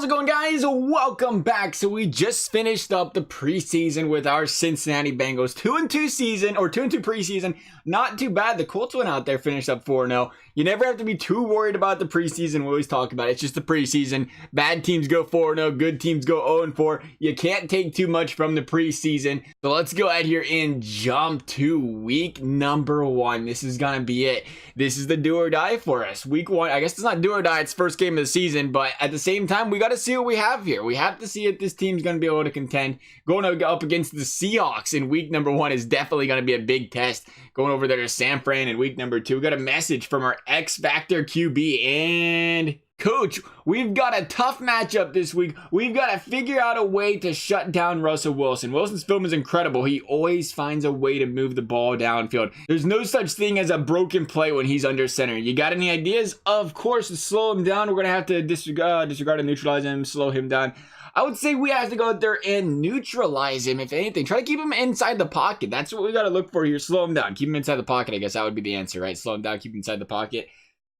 How's it going, guys? Welcome back. So we just finished up the preseason with our Cincinnati Bengals. 2-2 season, or 2-2 preseason. Not too bad. The Colts went out there, finished up 4-0. You never have to be too worried about the preseason. We always talk about it. It's just the preseason. Bad teams go 4-0. Good teams go 0-4. You can't take too much from the preseason. So let's go ahead here and jump to week number 1. This is going to be it. This is the do or die for us. Week 1, I guess it's not do or die. It's first game of the season. But at the same time, we got to see what we have here. We have to see if this team's going to be able to contend. Going up against the Seahawks in week number 1 is definitely going to be a big test. Going over there to San Fran in week number 2. We got a message from our X Factor QB and coach. We've got a tough matchup this week. We've got to figure out a way to shut down Russell Wilson. Wilson's film is incredible. He always finds a way to move the ball downfield. There's no such thing as a broken play when he's under center. You got any ideas? Of course, to slow him down, we're going to have to disregard and neutralize him, slow him down. I would say we have to go out there and neutralize him, if anything. Try to keep him inside the pocket. That's what we got to look for here. Slow him down. Keep him inside the pocket. I guess that would be the answer, right? Slow him down, keep him inside the pocket.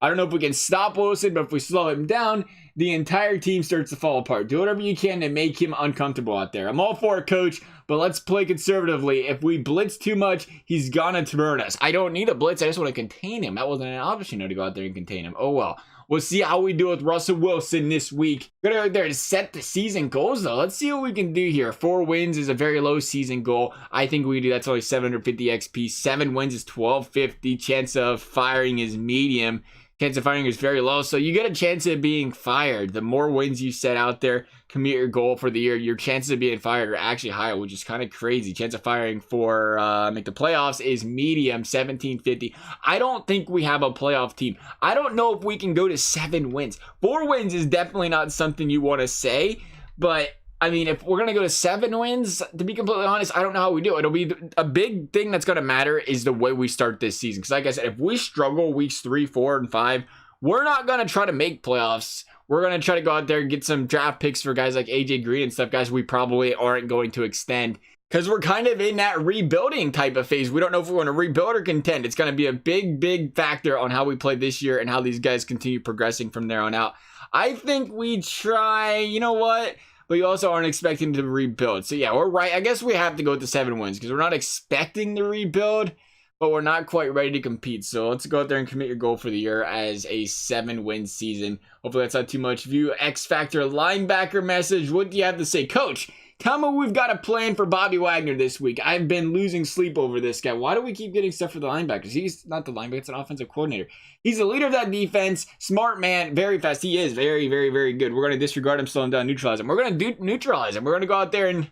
I don't know if we can stop Wilson, but if we slow him down, the entire team starts to fall apart. Do whatever you can to make him uncomfortable out there. I'm all for it, coach, but let's play conservatively. If we blitz too much, he's gonna turn us. I don't need a blitz. I just want to contain him. That wasn't an option, to go out there and contain him. Oh, well. We'll see how we do with Russell Wilson this week. We're going to go there to set the season goals, though. Let's see what we can do here. 4 wins is a very low season goal. I think we can do that's only 750 XP. 7 wins is 1250. Chance of firing is medium. Chance of firing is very low. So you get a chance of being fired. The more wins you set out there, commit your goal for the year, your chances of being fired are actually higher, which is kind of crazy. Chance of firing for make the playoffs is medium, 1750. I don't think we have a playoff team. I don't know if we can go to 7 wins. 4 wins is definitely not something you want to say, but I mean, if we're going to go to 7 wins, to be completely honest, I don't know how we do it. It'll be a big thing that's going to matter is the way we start this season. Because like I said, if we struggle weeks 3, 4, and 5, we're not going to try to make playoffs. We're going to try to go out there and get some draft picks for guys like AJ Green and stuff, guys we probably aren't going to extend. Because we're kind of in that rebuilding type of phase. We don't know if we want to rebuild or contend. It's going to be a big factor on how we play this year and how these guys continue progressing from there on out. I think we try, you know what? But you also aren't expecting to rebuild. So yeah, we're right. I guess we have to go with the 7 wins because we're not expecting to rebuild, but we're not quite ready to compete. So let's go out there and commit your goal for the year as a 7-win season. Hopefully that's not too much view. X Factor linebacker message. What do you have to say? Coach, tell me we've got a plan for Bobby Wagner this week. I've been losing sleep over this guy. Why do we keep getting stuff for the linebackers? He's not the linebacker. It's an offensive coordinator. He's the leader of that defense. Smart man. Very fast. He is very good. We're going to disregard him, slow him down, neutralize him. We're going to neutralize him. We're going to go out there and,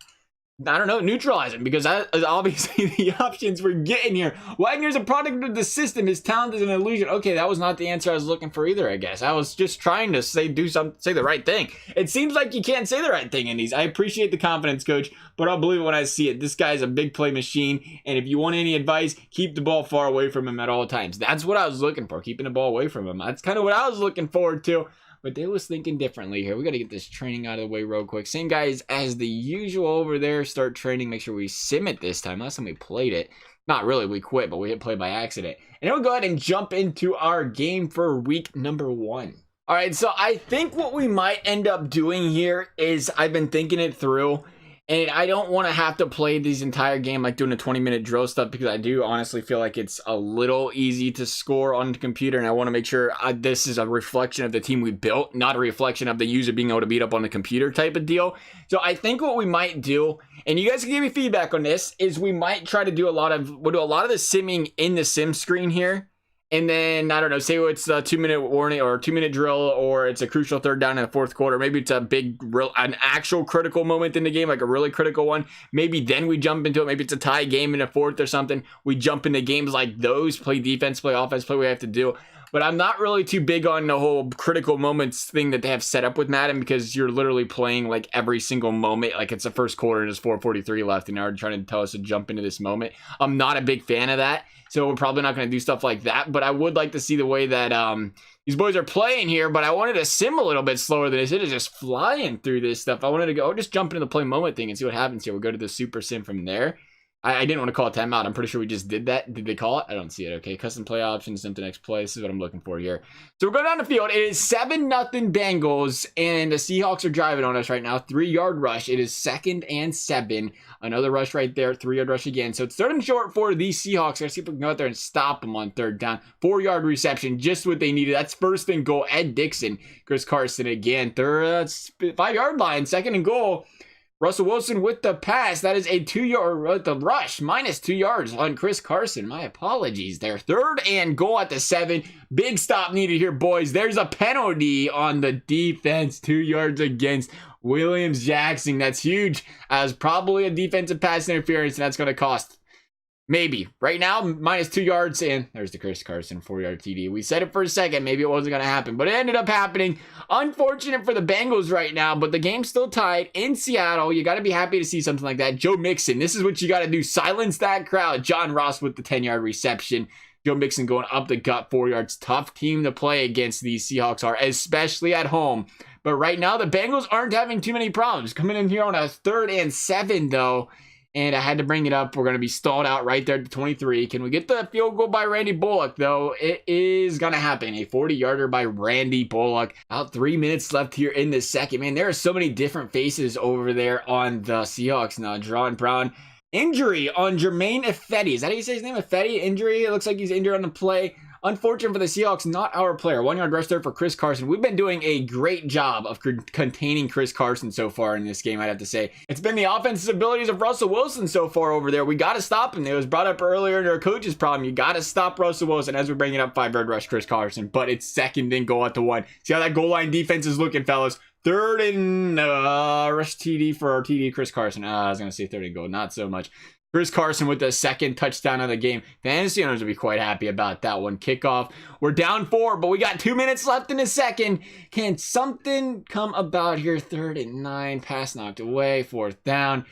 I don't know, neutralize him because that is obviously the options we're getting here. Wagner's a product of the system. His talent is an illusion. Okay, that was not the answer I was looking for either, I guess. I was just trying to say the right thing. It seems like you can't say the right thing in these. I appreciate the confidence, coach, but I'll believe it when I see it. This guy's a big play machine, and if you want any advice, keep the ball far away from him at all times. That's what I was looking for, keeping the ball away from him. That's kind of what I was looking forward to. But they was thinking differently here. We got to get this training out of the way real quick. Same guys as the usual over there. Start training. Make sure we sim it this time. Last time we played it. Not really. We quit, but we hit play by accident. And then we'll go ahead and jump into our game for week number 1. All right, so I think what we might end up doing here is I've been thinking it through. And I don't want to have to play this entire game like doing a 20-minute drill stuff because I do honestly feel like it's a little easy to score on the computer. And I want to make sure this is a reflection of the team we built, not a reflection of the user being able to beat up on the computer type of deal. So I think what we might do, and you guys can give me feedback on this, is we might try to do we'll do a lot of the simming in the sim screen here. And then, I don't know, say it's a 2-minute warning or a 2-minute drill, or it's a crucial 3rd down in the 4th quarter. Maybe it's an actual critical moment in the game, like a really critical one. Maybe then we jump into it. Maybe it's a tie game in the 4th or something. We jump into games like those, play defense, play offense, play what we have to do. But I'm not really too big on the whole critical moments thing that they have set up with Madden because you're literally playing like every single moment. Like it's the 1st quarter and there's 4:43 left and they're trying to tell us to jump into this moment. I'm not a big fan of that. So we're probably not going to do stuff like that. But I would like to see the way that these boys are playing here. But I wanted to sim a little bit slower than this. It is just flying through this stuff. I wanted to go just jump into the play moment thing and see what happens here. We'll go to the super sim from there. I didn't want to call a timeout. I'm pretty sure we just did that. Did they call it? I don't see it. Okay, custom play options, jump to next play. This is what I'm looking for here. So we're going down the field. It is 7-0 Bengals, and the Seahawks are driving on us right now. 3-yard rush. It is 2nd and 7. Another rush right there. 3-yard rush again. So it's 3rd and short for the Seahawks. Let's see if we can go out there and stop them on 3rd down. 4-yard reception, just what they needed. That's 1st and goal. Ed Dixon, Chris Carson again. 5-yard line, 2nd and goal. Russell Wilson with the pass. That is a 2-yard, the rush, minus 2 yards on Chris Carson. My apologies there. 3rd and goal at the 7. Big stop needed here, boys. There's a penalty on the defense. 2 yards against Williams Jackson. That's huge. As probably a defensive pass interference, and that's going to cost. Maybe. Right now, minus 2 yards, and there's the Chris Carson 4-yard TD. We said it for a second. Maybe it wasn't going to happen, but it ended up happening. Unfortunate for the Bengals right now, but the game's still tied in Seattle. You got to be happy to see something like that. Joe Mixon, this is what you got to do. Silence that crowd. John Ross with the 10-yard reception. Joe Mixon going up the gut 4 yards. Tough team to play against, these Seahawks are, especially at home. But right now, the Bengals aren't having too many problems. Coming in here on a 3rd and 7, though. And I had to bring it up. We're going to be stalled out right there at the 23. Can we get the field goal by Randy Bullock, though? It is going to happen. A 40-yarder by Randy Bullock. About 3 minutes left here in the second. Man, there are so many different faces over there on the Seahawks now. Jaron Brown. Injury on Jermaine Ifedi. Is that how you say his name? Ifedi? Injury. It looks like he's injured on the play. Unfortunate for the Seahawks, not our player. 1-yard rush there for Chris Carson. We've been doing a great job of containing Chris Carson so far in this game, I'd have to say. It's been the offensive abilities of Russell Wilson so far over there. We got to stop him. It was brought up earlier in our coach's problem. You got to stop Russell Wilson as we're bringing up 5-yard rush Chris Carson. But it's 2nd and goal at the 1. See how that goal line defense is looking, fellas. 3rd and rush TD for our TD Chris Carson. I was going to say 3rd and goal. Not so much. Chris Carson with the 2nd touchdown of the game. Fantasy owners will be quite happy about that one. Kickoff. We're down 4, but we got 2 minutes left in the second. Can something come about here? 3rd and 9. Pass knocked away. 4th down.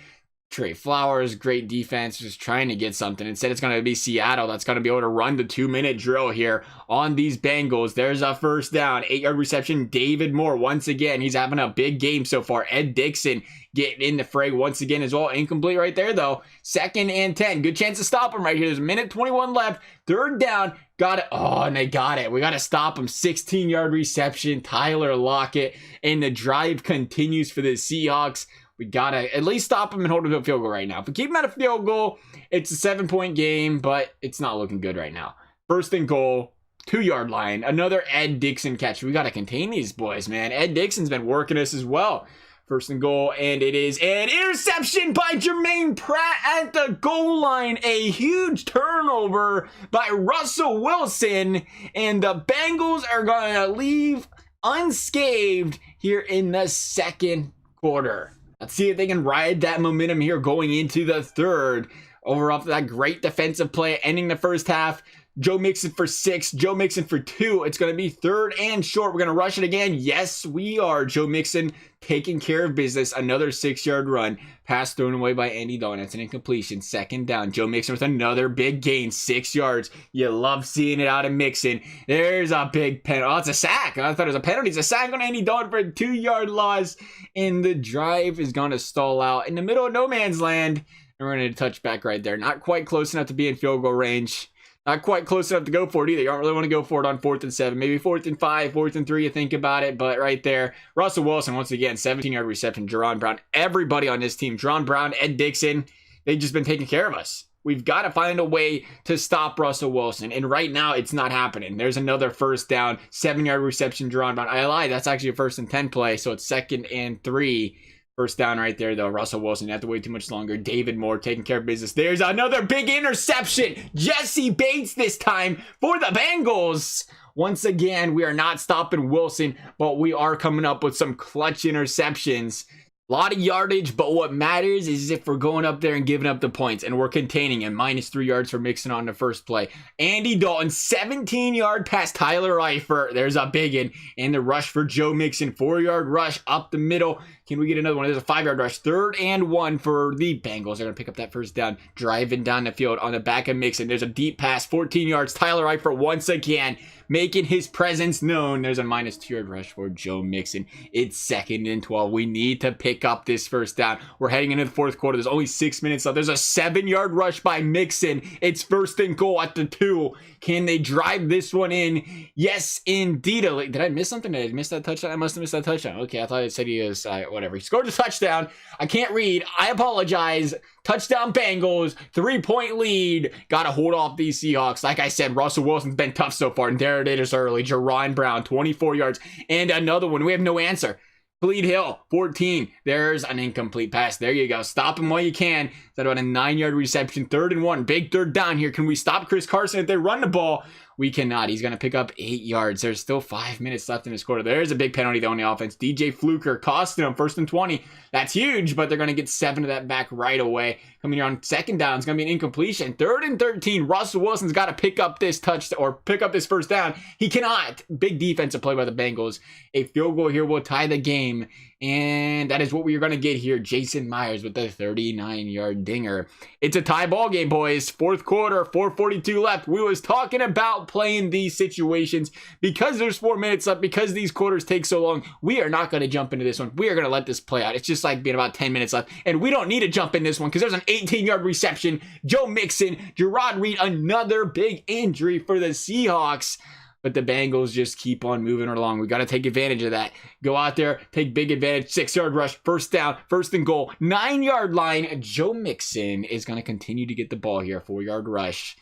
Trey Flowers, great defense, just trying to get something. Instead, it's going to be Seattle that's going to be able to run the 2-minute drill here on these Bengals. There's a 1st down, 8-yard reception. David Moore, once again, he's having a big game so far. Ed Dixon getting in the fray once again as well. Incomplete right there, though. 2nd and 10. Good chance to stop him right here. There's a minute 21 left. 3rd down. Got it. Oh, and they got it. We got to stop him. 16-yard reception. Tyler Lockett. And the drive continues for the Seahawks. We got to at least stop him and hold him to a field goal right now. If we keep him at a field goal, it's a 7-point game, but it's not looking good right now. 1st and goal, 2-yard line. Another Ed Dixon catch. We got to contain these boys, man. Ed Dixon's been working us as well. 1st and goal, and it is an interception by Jermaine Pratt at the goal line. A huge turnover by Russell Wilson, and the Bengals are going to leave unscathed here in the 2nd quarter. Let's see if they can ride that momentum here going into the 3rd. Over off that great defensive play, ending the 1st half. Joe Mixon for 6. Joe Mixon for 2. It's going to be 3rd and short. We're going to rush it again. Yes, we are. Joe Mixon taking care of business. Another 6-yard run. Pass thrown away by Andy Dalton. It's an incompletion. 2nd down. Joe Mixon with another big gain. 6 yards. You love seeing it out of Mixon. There's a big penalty. Oh, it's a sack. I thought it was a penalty. It's a sack on Andy Dalton for a 2-yard loss. And the drive is going to stall out in the middle of no man's land. And we're going to touch back right there. Not quite close enough to be in field goal range. Not quite close enough to go for it either. You don't really want to go for it on 4th and 7. Maybe 4th and 5, 4th and 3, you think about it. But right there, Russell Wilson, once again, 17-yard reception. Jaron Brown, everybody on this team. Jaron Brown, Ed Dixon, they've just been taking care of us. We've got to find a way to stop Russell Wilson. And right now, it's not happening. There's another 1st down, 7-yard reception, Jaron Brown. I lied. That's actually a 1st and 10 play. So it's 2nd and 3. 1st down right there, though. Russell Wilson, you have to wait too much longer. David Moore taking care of business. There's another big interception. Jesse Bates this time for the Bengals. Once again, we are not stopping Wilson, but we are coming up with some clutch interceptions. A lot of yardage, but what matters is if we're going up there and giving up the points, and we're containing him. Minus 3 yards for Mixon on the 1st play. Andy Dalton, 17-yard pass, Tyler Eifert. There's a big one. And the rush for Joe Mixon, 4-yard rush up the middle. Can we get another one? There's a 5-yard rush. 3rd and 1 for the Bengals. They're going to pick up that 1st down, driving down the field on the back of Mixon. There's a deep pass, 14 yards. Tyler Eifert once again. making his presence known. There's a minus 2-yard rush for Joe Mixon. It's 2nd and 12. We need to pick up this first down. We're heading into the 4th quarter. There's only 6 minutes left. There's a 7-yard rush by Mixon. It's 1st and goal at the 2. Can they drive this one in? Yes, indeed. Did I miss something? Did I miss that touchdown? I must have missed that touchdown. Okay, I thought it said he was, whatever. He scored a touchdown. I can't read. I apologize. Touchdown Bengals. 3-point lead. Got to hold off these Seahawks. Like I said, Russell Wilson's been tough so far. And there it is early. Jerron Brown, 24 yards. And another one. We have no answer. Fleet Hill, 14. There's an incomplete pass. There you go. Stop him while you can. Is that about a 9-yard reception? 3rd and 1. Big 3rd down here. Can we stop Chris Carson if they run the ball? We cannot. He's going to pick up 8 yards. There's still 5 minutes left in this quarter. There's a big penalty, though, on the offense. DJ Fluker costing them 1st and 20. That's huge, but they're going to get 7 of that back right away. Coming here on 2nd down, it's going to be an incompletion. 3rd and 13. Russell Wilson's got to pick up this pick up this first down. He cannot. Big defensive play by the Bengals. A field goal here will tie the game. And that is what we're going to get here. Jason Myers with the 39-yard dinger. It's a tie ball game, boys. 4th quarter, 4:42 left. We was talking about playing these situations because there's 4 minutes left, because these quarters take so long. We are not going to jump into this one. We are going to let this play out. It's just like being about 10 minutes left. And we don't need to jump in this one because there's an 18-yard reception. Joe Mixon, Gerard Reed, another big injury for the Seahawks. But the Bengals just keep on moving along. We got to take advantage of that. Go out there, take big advantage. 6-yard rush, 1st down, 1st and goal, 9-yard line. Joe Mixon is going to continue to get the ball here. 4-yard rush.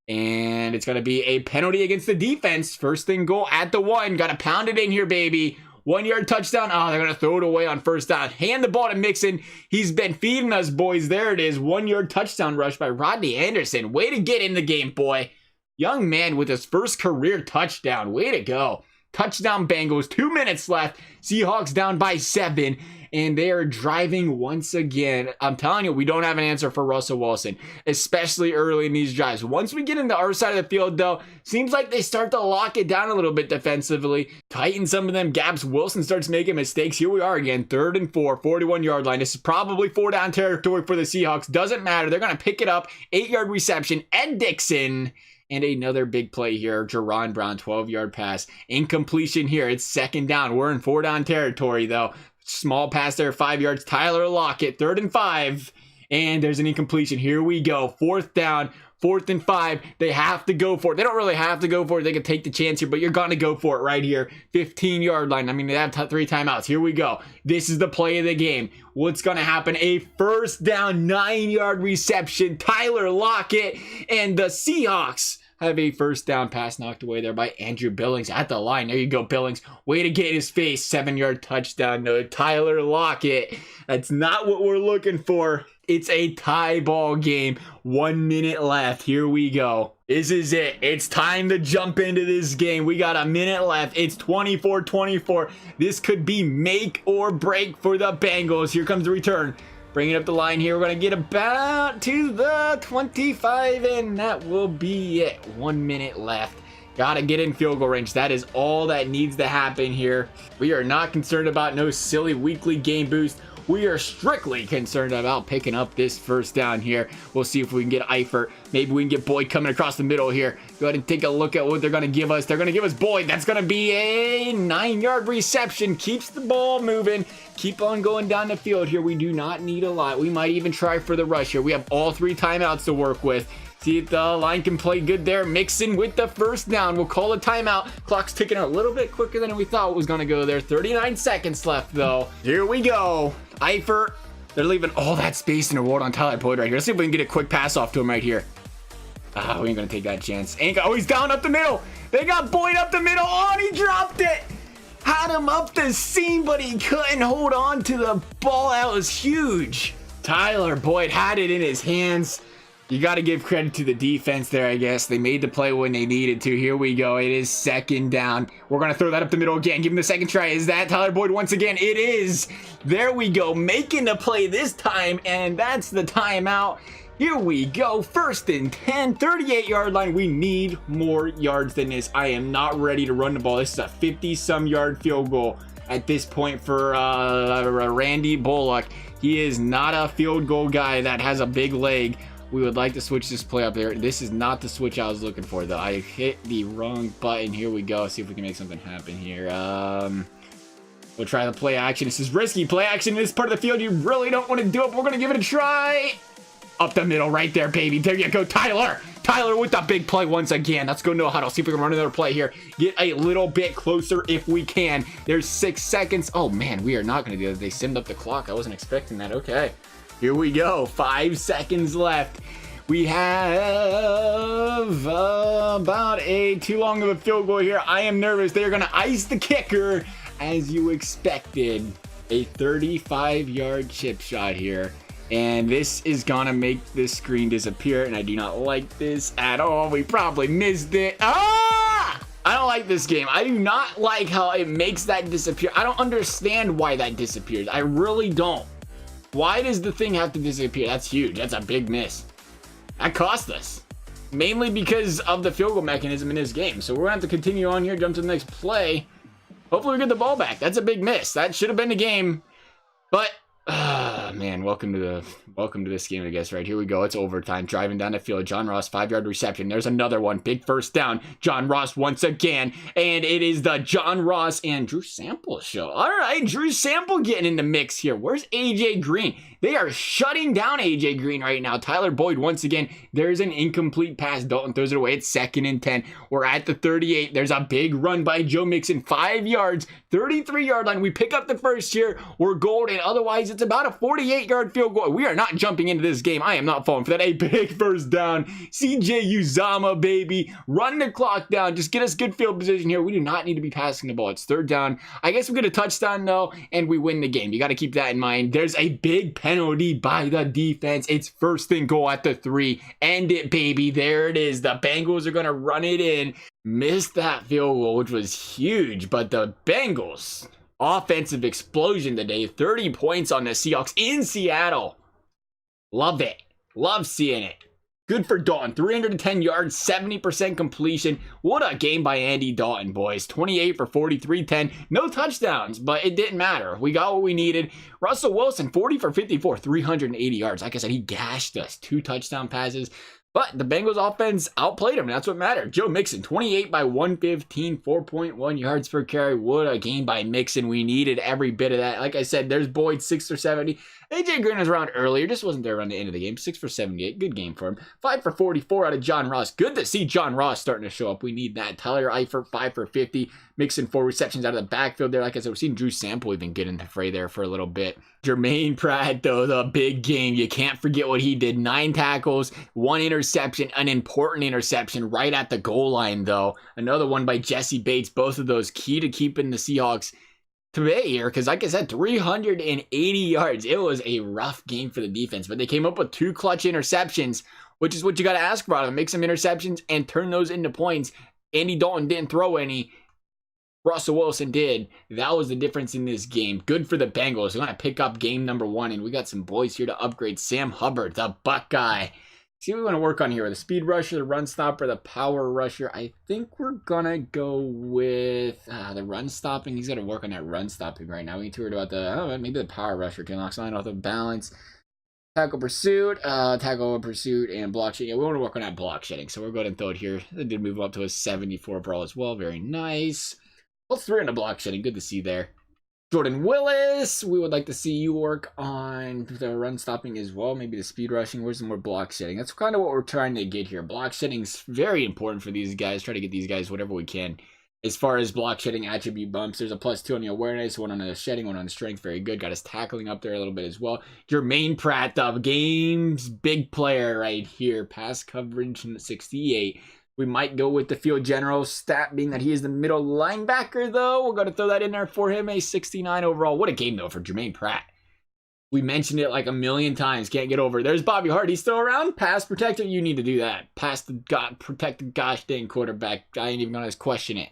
And it's going to be a penalty against the defense. 1st and goal at the 1. Got to pound it in here, baby. 1-yard touchdown. Oh, they're going to throw it away on 1st down. Hand the ball to Mixon. He's been feeding us, boys. There it is. 1-yard touchdown rush by Rodney Anderson. Way to get in the game, boy. Young man with his first career touchdown. Way to go. Touchdown Bengals. 2 minutes left. Seahawks down by 7. And they are driving once again. I'm telling you, we don't have an answer for Russell Wilson, especially early in these drives. Once we get into our side of the field, though, seems like they start to lock it down a little bit defensively, tighten some of them gaps. Wilson starts making mistakes. Here we are again, 3rd and 4, 41-yard line. This is probably 4-down territory for the Seahawks. Doesn't matter. They're going to pick it up. 8-yard reception. Ed Dixon. And another big play here. Jerron Brown, 12-yard pass. Incompletion here. It's 2nd down. We're in 4-down territory, though. Small pass there, 5 yards. Tyler Lockett, 3rd and 5. And there's an incompletion. Here we go. 4th down, 4th and 5. They have to go for it. They don't really have to go for it. They can take the chance here, but you're going to go for it right here. 15-yard line. I mean, they have 3 timeouts. Here we go. This is the play of the game. What's going to happen? A 1st down, 9-yard reception. Tyler Lockett and the Seahawks have a 1st down pass knocked away there by Andrew Billings at the line. There you go, Billings. Way to get in his face. 7-yard touchdown. No, Tyler Lockett. That's not what we're looking for. It's a tie ball game. 1 minute left. Here we go. This is it. It's time to jump into this game. We got a minute left. It's 24-24. This could be make or break for the Bengals. Here comes the return. Bringing up the line here. We're going to get about to the 25, and that will be it. 1 minute left. Got to get in field goal range. That is all that needs to happen here. We are not concerned about no silly weekly game boost. We are strictly concerned about picking up this 1st down here. We'll see if we can get Eifert. Maybe we can get Boyd coming across the middle here. Go ahead and take a look at what they're going to give us. They're going to give us Boyd. That's going to be a 9-yard reception. Keeps the ball moving. Keep on going down the field here. We do not need a lot. We might even try for the rush here. We have all 3 timeouts to work with. See if the line can play good there. Mixon with the 1st down. We'll call a timeout. Clock's ticking a little bit quicker than we thought it was going to go there. 39 seconds left, though. Here we go. Eifert. They're leaving all that space in the world on Tyler Boyd right here. Let's see if we can get a quick pass off to him right here. Ah, we ain't going to take that chance. Oh, he's down up the middle. They got Boyd up the middle. Oh, and he dropped it. Had him up the seam, but he couldn't hold on to the ball. That was huge. Tyler Boyd had it in his hands. You got to give credit to the defense there, I guess. They made the play when they needed to. Here we go. It is 2nd down. We're going to throw that up the middle again. Give him the 2nd try. Is that Tyler Boyd once again? It is. There we go. Making the play this time, and that's the timeout. Here we go. 1st and 10, 38-yard line. We need more yards than this. I am not ready to run the ball. This is a 50-some yard field goal at this point for Randy Bullock. He is not a field goal guy that has a big leg. We would like to switch this play up there. This is not the switch I was looking for, though. I hit the wrong button. Here we go. See if we can make something happen here. We'll try the play action. This is risky. Play action in this part of the field. You really don't want to do it, but we're going to give it a try. Up the middle right there, baby. There you go, Tyler. Tyler with the big play once again. Let's go no huddle. See if we can run another play here. Get a little bit closer if we can. There's 6 seconds. Oh, man, we are not going to do that. They simmed up the clock. I wasn't expecting that. Okay. Here we go. 5 seconds left. We have about too long of a field goal here. I am nervous. They're going to ice the kicker as you expected. A 35-yard chip shot here. And this is gonna make this screen disappear, and I do not like this at all. We probably missed it. Ah! I don't like this game. I do not like how it makes that disappear. I don't understand why that disappears. I really don't. Why does the thing have to disappear? That's huge. That's a big miss. That cost us. Mainly because of the field goal mechanism in this game. So we're gonna have to continue on here, jump to the next play. Hopefully we get the ball back. That's a big miss. That should have been the game. But man, welcome to this game, I guess. Right, here we go. It's overtime. Driving down the field. John Ross, 5-yard reception. There's another one. Big first down. John Ross once again. And it is the John Ross and Drew Sample show. All right, Drew Sample getting in the mix here. Where's AJ Green? They are shutting down AJ Green right now. Tyler Boyd once again. There's an incomplete pass. Dalton throws it away. It's 2nd and 10. We're at the 38. There's a big run by Joe Mixon. 5 yards. 33-yard line. We pick up the first here. We're golden. Otherwise, it's about a 48-yard field goal. We are not jumping into this game. I am not falling for that. A big first down. CJ Uzama, baby. Run the clock down. Just get us good field position here. We do not need to be passing the ball. It's 3rd down. I guess we get a touchdown, though, and we win the game. You got to keep that in mind. There's a big penalty by the defense. It's 1st and goal at the 3. End it, baby. There it is. The Bengals are going to run it in. Missed that field goal, which was huge, but the Bengals, offensive explosion today. 30 points on the Seahawks in Seattle. Love it. Love seeing it. Good for Dalton. 310 yards, 70% completion. What a game by Andy Dalton, boys. 28 for 43, 10. No touchdowns, but it didn't matter. We got what we needed. Russell Wilson, 40 for 54, 380 yards. Like I said, he gashed us. 2 touchdown passes. But the Bengals offense outplayed him. That's what mattered. Joe Mixon, 28 by 115, 4.1 yards per carry. What a game by Mixon. We needed every bit of that. Like I said, there's Boyd, 6 for 70. AJ Green was around earlier. Just wasn't there around the end of the game. 6 for 78. Good game for him. 5 for 44 out of John Ross. Good to see John Ross starting to show up. We need that. Tyler Eifert, 5 for 50. Mixon, 4 receptions out of the backfield there. Like I said, we've seen Drew Sample even get in the fray there for a little bit. Jermaine Pratt, though, the big game. You can't forget what he did. 9 tackles, 1 interception, an important interception right at the goal line, though. Another one by Jesse Bates. Both of those key to keeping the Seahawks today here, because like I said, 380 yards. It was a rough game for the defense, but they came up with 2 clutch interceptions, which is what you got to ask for out of them. Make some interceptions and turn those into points. Andy Dalton didn't throw any. Russell Wilson did. That was the difference in this game. Good for the Bengals. We're going to pick up game number 1, and we got some boys here to upgrade. Sam Hubbard, the Buckeye. See what we want to work on here. The speed rusher, the run stopper, the power rusher. I think we're going to go with the run stopping. He's got to work on that run stopping right now. We need to worry about maybe the power rusher to unlock something off the balance. Tackle pursuit, and block shedding. Yeah, we want to work on that block shedding. So we're going to throw it here. They did move up to a 74 overall as well. Very nice. Well, 3 on the block shedding. Good to see there. Jordan Willis, we would like to see you work on the run stopping as well. Maybe the speed rushing. Where's the more block shedding? That's kind of what we're trying to get here. Block shedding is very important for these guys. Try to get these guys whatever we can. As far as block shedding attribute bumps, there's a +2 on the awareness, 1 on the shedding, 1 on the strength. Very good. Got his tackling up there a little bit as well. Jermaine Pratt, the game's big player right here. Pass coverage 68. We might go with the field general stat, being that he is the middle linebacker, though. We're going to throw that in there for him, a 69 overall. What a game, though, for Jermaine Pratt. We mentioned it like a million times. Can't get over it. There's Bobby Hart. He's still around. Pass protector. You need to do that. Protect the gosh dang quarterback. I ain't even going to question it.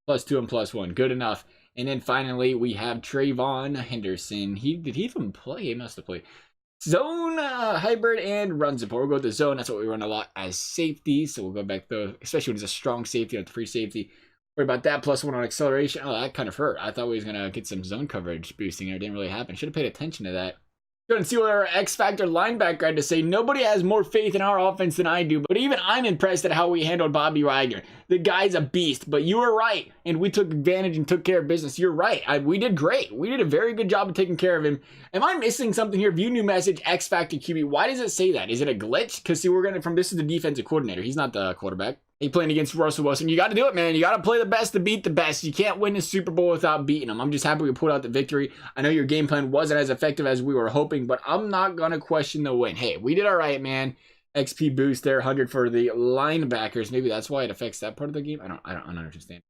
+2 and +1. Good enough. And then finally, we have Trayvon Henderson. Did he even play? He must have played. Zone, hybrid, and run support. We'll go with the zone. That's what we run a lot as safety. So we'll go back to, especially when it's a strong safety, not the free safety. Worry about that. +1 on acceleration. Oh, that kind of hurt. I thought we was going to get some zone coverage boosting. It didn't really happen. Should have paid attention to that. Going to see what our X Factor linebacker had to say. Nobody has more faith in our offense than I do, but even I'm impressed at how we handled Bobby Wagner. The guy's a beast, but you were right, and we took advantage and took care of business. You're right. We did great. We did a very good job of taking care of him. Am I missing something here? View new message, X Factor QB. Why does it say that? Is it a glitch? Because see, we're going to, this is the defensive coordinator. He's not the quarterback. He playing against Russell Wilson. You got to do it, man. You got to play the best to beat the best. You can't win the Super Bowl without beating them. I'm just happy we pulled out the victory. I know your game plan wasn't as effective as we were hoping, but I'm not going to question the win. Hey, we did all right, man. XP boost there, 100 for the linebackers. Maybe that's why it affects that part of the game. I don't understand.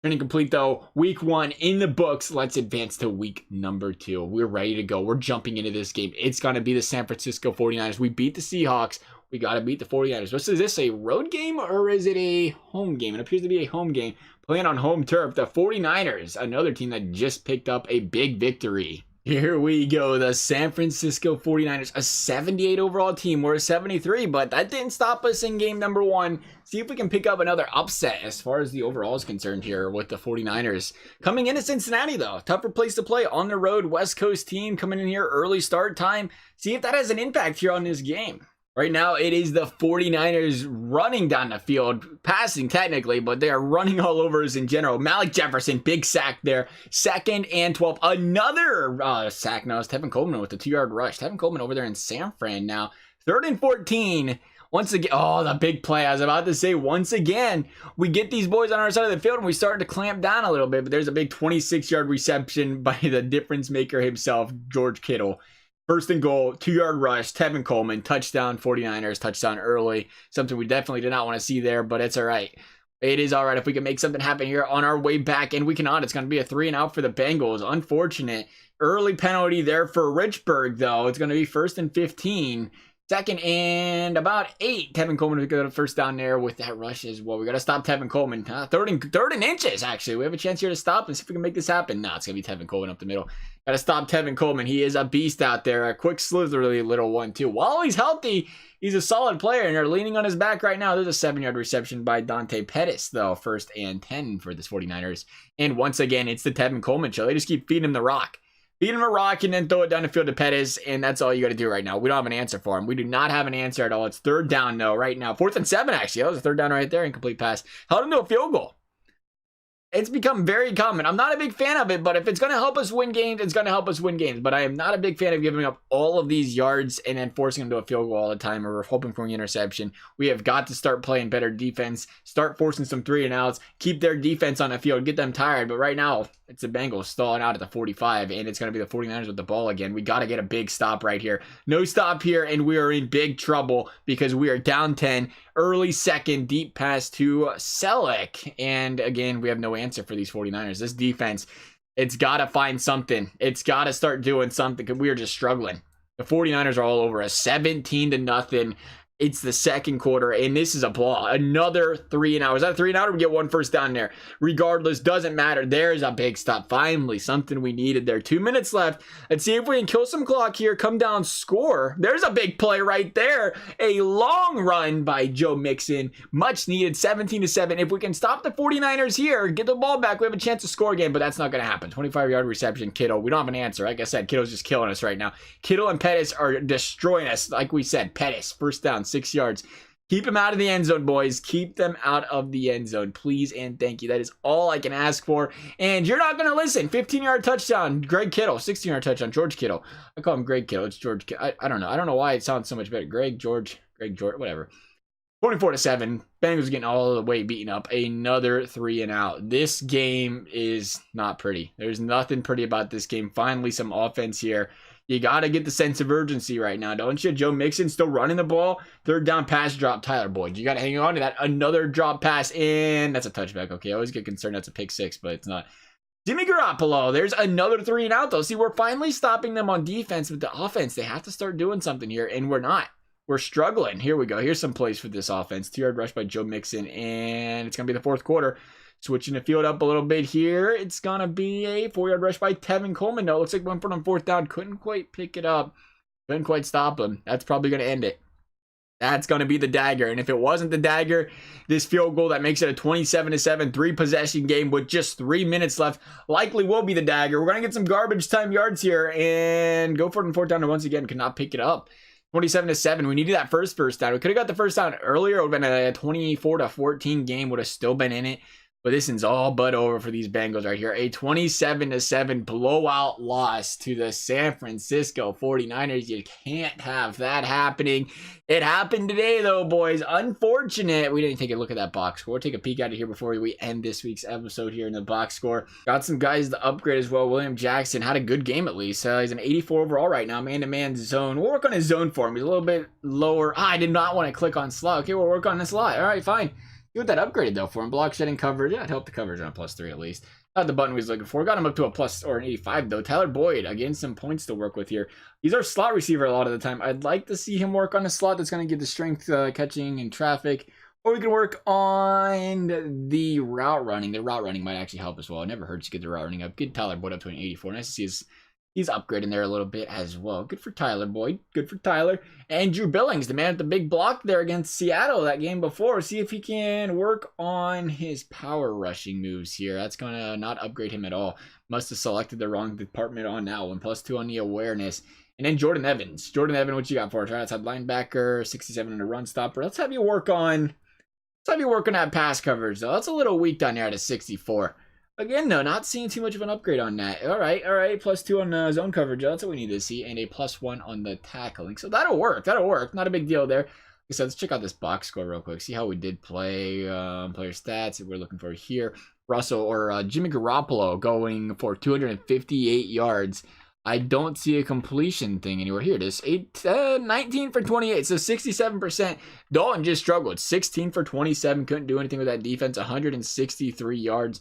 Training complete though. Week 1 in the books. Let's advance to week number 2. We're ready to go. We're jumping into this game. It's going to be the San Francisco 49ers. We beat the Seahawks. We got to beat the 49ers. Is this a road game or is it a home game? It appears to be a home game. Playing on home turf. The 49ers, another team that just picked up a big victory. Here we go. The San Francisco 49ers, a 78 overall team. We're a 73, but that didn't stop us in game number 1. See if we can pick up another upset as far as the overall is concerned here with the 49ers. Coming into Cincinnati, though. Tougher place to play. On the road, West Coast team coming in here. Early start time. See if that has an impact here on this game. Right now, it is the 49ers running down the field, passing technically, but they are running all over us in general. Malik Jefferson, big sack there. 2nd and 12. Another sack now. It's Tevin Coleman with the 2-yard rush. Tevin Coleman over there in San Fran now. 3rd and 14. Once again, oh, the big play. I was about to say, once again, we get these boys on our side of the field and we start to clamp down a little bit, but there's a big 26-yard reception by the difference maker himself, George Kittle. 1st and goal, 2-yard rush, Tevin Coleman, touchdown, 49ers, touchdown early. Something we definitely did not want to see there, but it's all right. It is all right if we can make something happen here on our way back, and we cannot. It's going to be a 3-and-out for the Bengals. Unfortunate. Early penalty there for Richburg, though. It's going to be 1st and 15. 2nd and about 8. Tevin Coleman got a 1st down there with that rush as well. We got to stop Tevin Coleman. 3rd and inches, actually. We have a chance here to stop and see if we can make this happen. No, it's going to be Tevin Coleman up the middle. Got to stop Tevin Coleman. He is a beast out there. A quick, slitherly little one, too. While he's healthy, he's a solid player, and they're leaning on his back right now. There's a 7-yard reception by Dante Pettis, though. 1st and 10 for the 49ers. And once again, it's the Tevin Coleman show. They just keep feeding him the rock. Feed him a rock and then throw it down the field to Pettis, and that's all you got to do right now. We don't have an answer for him. We do not have an answer at all. It's 3rd down, though, right now. 4th and 7, actually. That was a 3rd down right there. Incomplete pass. Held him to a field goal. It's become very common. I'm not a big fan of it, but if it's going to help us win games, it's going to help us win games. But I am not a big fan of giving up all of these yards and then forcing them to a field goal all the time, or hoping for an interception. We have got to start playing better defense, start forcing some 3-and-outs, keep their defense on the field, get them tired. But right now, it's the Bengals stalling out at the 45, and it's going to be the 49ers with the ball again. We got to get a big stop right here. No stop here, and we are in big trouble because we are down 10. Early 2nd, deep pass to Selleck. And again, we have no answer for these 49ers. This defense, it's got to find something. It's got to start doing something because we are just struggling. The 49ers are all over us. 17-0. It's the 2nd quarter, and this is a blowout. Another 3-and-out. Is that a 3-and-out, or we get 1 first down there? Regardless, doesn't matter. There's a big stop. Finally, something we needed there. 2 minutes left. Let's see if we can kill some clock here. Come down, score. There's a big play right there. A long run by Joe Mixon. Much needed. 17-7. If we can stop the 49ers here, get the ball back, we have a chance to score again, but that's not going to happen. 25-yard reception, Kittle. We don't have an answer. Like I said, Kittle's just killing us right now. Kittle and Pettis are destroying us. Like we said, Pettis, 1st down. 6 yards. Keep them out of the end zone, boys. Keep them out of the end zone, please and thank you. That is all I can ask for. And you're not going to listen. 15-yard touchdown, Greg Kittle. 16-yard touchdown, George Kittle. I call him Greg Kittle. It's George Kittle. I don't know. I don't know why it sounds so much better. Greg, George, whatever. 24-7. Bengals getting all the way beaten up. Another 3-and-out. This game is not pretty. There's nothing pretty about this game. Finally, some offense here. You got to get the sense of urgency right now, don't you? Joe Mixon still running the ball. 3rd down pass drop, Tyler Boyd. You got to hang on to that. Another drop pass, and that's a touchback. Okay, I always get concerned that's a pick 6, but it's not. Jimmy Garoppolo, there's another 3-and-out, though. See, we're finally stopping them on defense, but the offense, they have to start doing something here, and we're not. We're struggling. Here we go. Here's some plays for this offense. 2-yard rush by Joe Mixon, and it's going to be the 4th quarter. Switching the field up a little bit here. It's going to be a 4-yard rush by Tevin Coleman. No, it looks like one for on 4th down. Couldn't quite pick it up. Couldn't quite stop him. That's probably going to end it. That's going to be the dagger. And if it wasn't the dagger, this field goal that makes it a 27-7 3-possession game with just 3 minutes left likely will be the dagger. We're going to get some garbage time yards here and go for it on 4th down, and once again could not pick it up. 27-7. We needed that first down. We could have got the first down earlier. It would have been a 24-14 game. Would have still been in it. But this is all but over for these Bengals right here. A 27-7 blowout loss to the San Francisco 49ers. You can't have that happening. It happened today, though, boys. Unfortunate. We didn't take a look at that box score. We'll take a peek at it here before we end this week's episode here in the box score. Got some guys to upgrade as well. William Jackson had a good game at least. He's an 84 overall right now. Man-to-man zone. We'll work on his zone for him. He's a little bit lower. I did not want to click on slot. Okay, we'll work on the slot. All right, fine. See what that upgraded though for him. Block shedding coverage. Yeah, it helped the coverage on a +3 at least. Not the button we was looking for. Got him up to a plus or an 85 though. Tyler Boyd, again, some points to work with here. He's our slot receiver a lot of the time. I'd like to see him work on a slot that's going to give the strength catching and traffic. Or we can work on the route running. The route running might actually help as well. It never hurts to get the route running up. Get Tyler Boyd up to an 84. Nice to see he's upgrading there a little bit as well. Good for Tyler Boyd. Good for Tyler. And Drew Billings, the man with the big block there against Seattle that game before. See if he can work on his power rushing moves here. That's going to not upgrade him at all. Must have selected the wrong department on that one. +2 on the awareness. And then Jordan Evans. Jordan Evans, what you got for us? Right outside linebacker, 67 in a run stopper. Let's have you work on that pass coverage, though. That's a little weak down there at a 64. Again, though, not seeing too much of an upgrade on that. All right. +2 on zone coverage. That's what we need to see. And a +1 on the tackling. So that'll work. Not a big deal there. So let's check out this box score real quick. See how we did play. Player stats that we're looking for here. Russell or Jimmy Garoppolo going for 258 yards. I don't see a completion thing anywhere. Here it is. 19 for 28. So 67%. Dalton just struggled. 16 for 27. Couldn't do anything with that defense. 163 yards.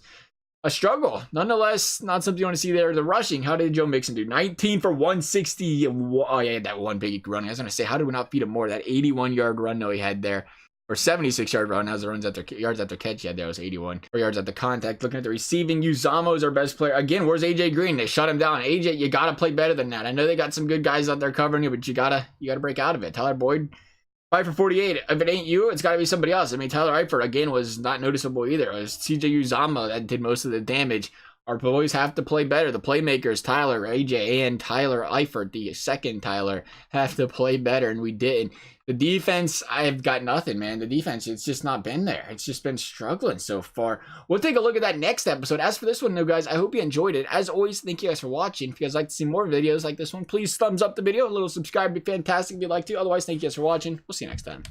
A struggle. Nonetheless, not something you want to see there. The rushing. How did Joe Mixon do? 19 for 160. Oh, yeah, that one big run. I was going to say, how did we not feed him more? That 81-yard run, though, he had there. Or 76-yard run. As the yards after catch, he had there was 81. Or yards after contact. Looking at the receiving, Uzama is our best player. Again, where's AJ Green? They shut him down. AJ, you got to play better than that. I know they got some good guys out there covering you, but you gotta break out of it. Tyler Boyd, 5 for 48. If it ain't you, it's got to be somebody else. I mean, Tyler Eifert, again, was not noticeable either. It was CJ Uzama that did most of the damage. Our boys have to play better. The playmakers, Tyler, AJ, and Tyler Eifert, the second Tyler, have to play better, and we didn't. The defense, I've got nothing, man. The defense, it's just not been there. It's just been struggling so far. We'll take a look at that next episode. As for this one, though, guys, I hope you enjoyed it. As always, thank you guys for watching. If you guys like to see more videos like this one, please thumbs up the video. A little subscribe would be fantastic if you'd like to. Otherwise, thank you guys for watching. We'll see you next time.